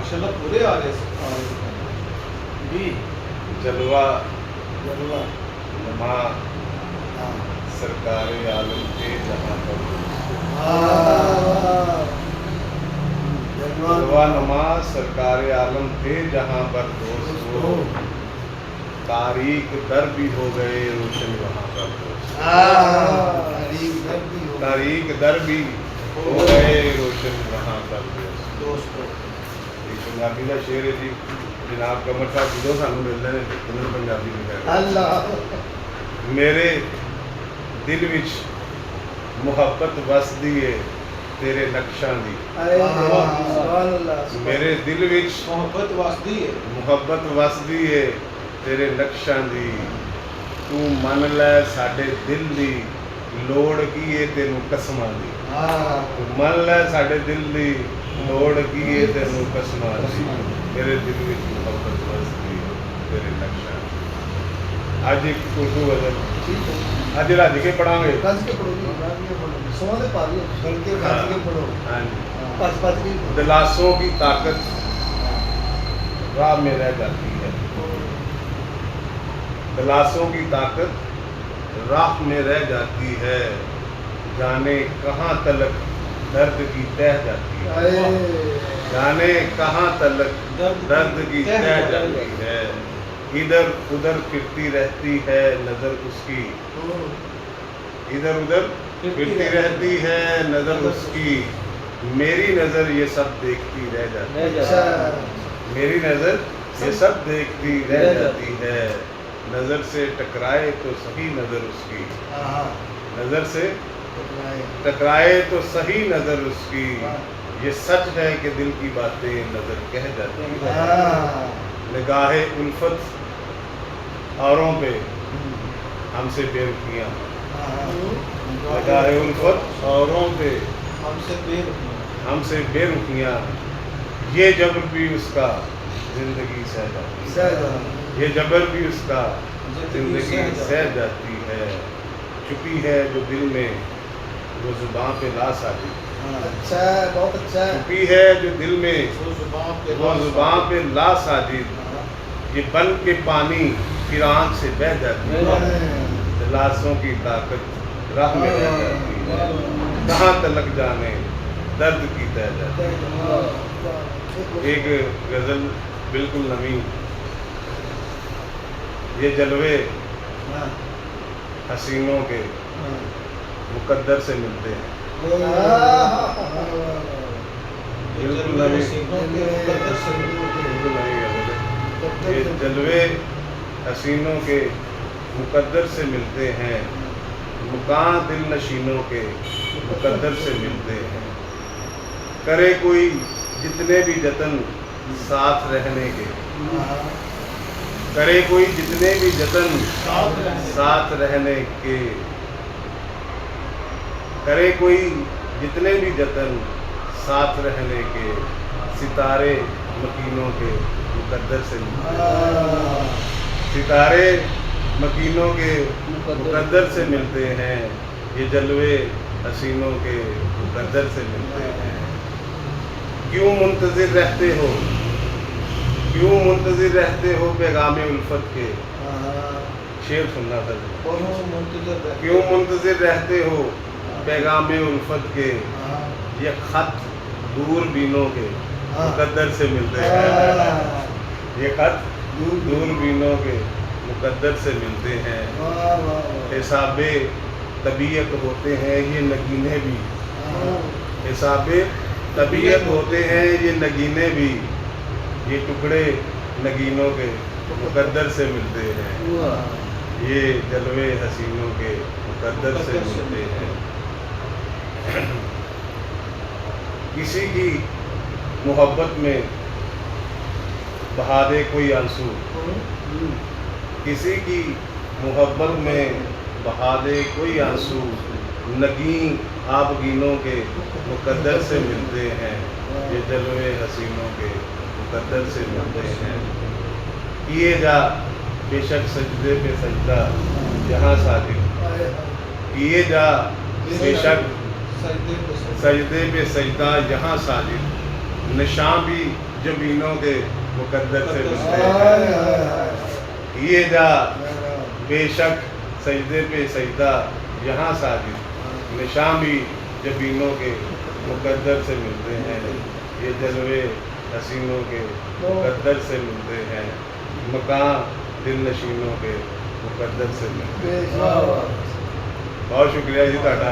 माशाल्लाह पूरे आ रहे जी। जलवा जलवा नमा सरकार आलम के जहाँ पर जलवा नमा सरकार आलम थे जहाँ पर दोस्तों, तारीख दर भी हो गए रोशन वहाँ पर दोस्त, तारीख दर भी हो गए रोशन वहाँ पर दोस्तों। ये पंजाबी का शेर है जी, जनाब कमर साहब जो सानू मिलते हैं उन्होंने पंजाबी में अल्लाह मेरे दिल विच मुहब्बत वसदी है तेरे नक्शां दी, मेरे दिल विच मोहब्बत वास्ती है मुहब्बत वसदी है तेरे नक्शां दी, तू मन लै साडे दिल दी लोड़ की है तेनू कसमां दी, तू मन लै साडे दिल दी लोड़ की है तेनू कसमां दी, मेरे दिल विच मुहब्बत वसदी है तेरे नक्शां दी। आज एक उर्दू गजल आज रज के पढ़ांगे। कस के पढ़ो सोने दे पा लियो सुन के कस के पढ़ो हाँ जी। पच पच के दिलासों की ताकत राह में रह जाती है, दिलासों की ताकत राह में रह जाती है, जाने कहाँ तलक दर्द की तह जाती है, जाने कहाँ तलक दर्द की तह जाती है, इधर उधर फिरती रहती है नजर उसकी, इधर उधर फिरती रहती है नजर उसकी, मेरी नजर ये सब देखती रह जाती है, मेरी नजर ये सब देखती रह जाती है, नजर से टकराए तो सही नजर उसकी, नजर से टकराए तो सही नजर उसकी, ये सच है कि दिल की बातें नजर कह जाती है, निगाहे उल्फत औरों पे हमसे बेरुखियाँ, निगाहे उल्फत औरों पे हमसे बेरुखियाँ, ये जबर भी उसका जिंदगी सह जाती है, ये जबर भी उसका जिंदगी सह जाती है, छुपी है जो दिल में वो जुबां पे ला साजी, अच्छा है बहुत अच्छा है छुपी है जो दिल में वो जुबां पे ला साजिद, ये बन के पानी फिर आँख से बह जाती है, दिलासों की ताकत राह में रह जाती है, कहाँ तलक जाने दर्द की तह जाती है। एक गजल बिल्कुल नवी, ये जलवे हसीनों के मुकद्दर से मिलते हैं, बिल्कुल नवी बिल्कुल नवी गजल है। ये जलवे हसीनों के मुकद्दर से मिलते हैं, मुकाम दिल नशीनों के मुकद्दर से मिलते हैं, करे कोई जितने भी जतन साथ रहने के, करे कोई जितने भी जतन साथ रहने के, करे कोई जितने भी जतन साथ रहने के, सितारे मकीनों के मुकद्दर से मिलते हैं, सितारे मकीनों के मुकद्दर से मिलते हैं, ये जलवे हसीनों के मुकद्दर से मिलते हैं, क्यों मुंतज़िर रहते हो, क्यों मुंतज़िर रहते हो पैगामे उल्फत के, शेर सुनना था, क्यों मुंतज़िर रहते हो पैगामे उल्फत के, ये खत दूरबीनों के मुकद्दर से मिलते हैं, ये खत दूरबीनों के मुकद्दर से मिलते हैं, हिसाबे तबीयत होते हैं ये नगीने भी, हिसाबे तबीयत होते हैं ये नगीने भी, ये टुकड़े नगीनों के मुकद्दर से मिलते हैं, ये जलवे हसीनों के मुकद्दर से मिलते हैं। किसी की मोहब्बत में बहा दे कोई आंसू, किसी की मोहब्बत में बहा दे कोई आंसू, नगीं आबगीनों के मुकद्दर से मिलते हैं, ये जलवे हसीनों के मुकद्दर से मिलते हैं, किए जा बेशक सजदे पे सजदा जहाँ साजिद, किए जा बेशक सजदे पे सजदा यहाँ साजिद, نشاں بھی جبینوں کے مقدر سے ملتے ہیں. یہ جا بے شک سجدے پہ سجدہ یہاں ساجد، نشاں بھی جبینوں کے مقدر سے ملتے ہیں. یہ جلوے حسینوں کے مقدر سے ملتے ہیں، مکان دل نشینوں کے مقدر سے ملتے ہیں. بہت شکریہ جی تہاڈا.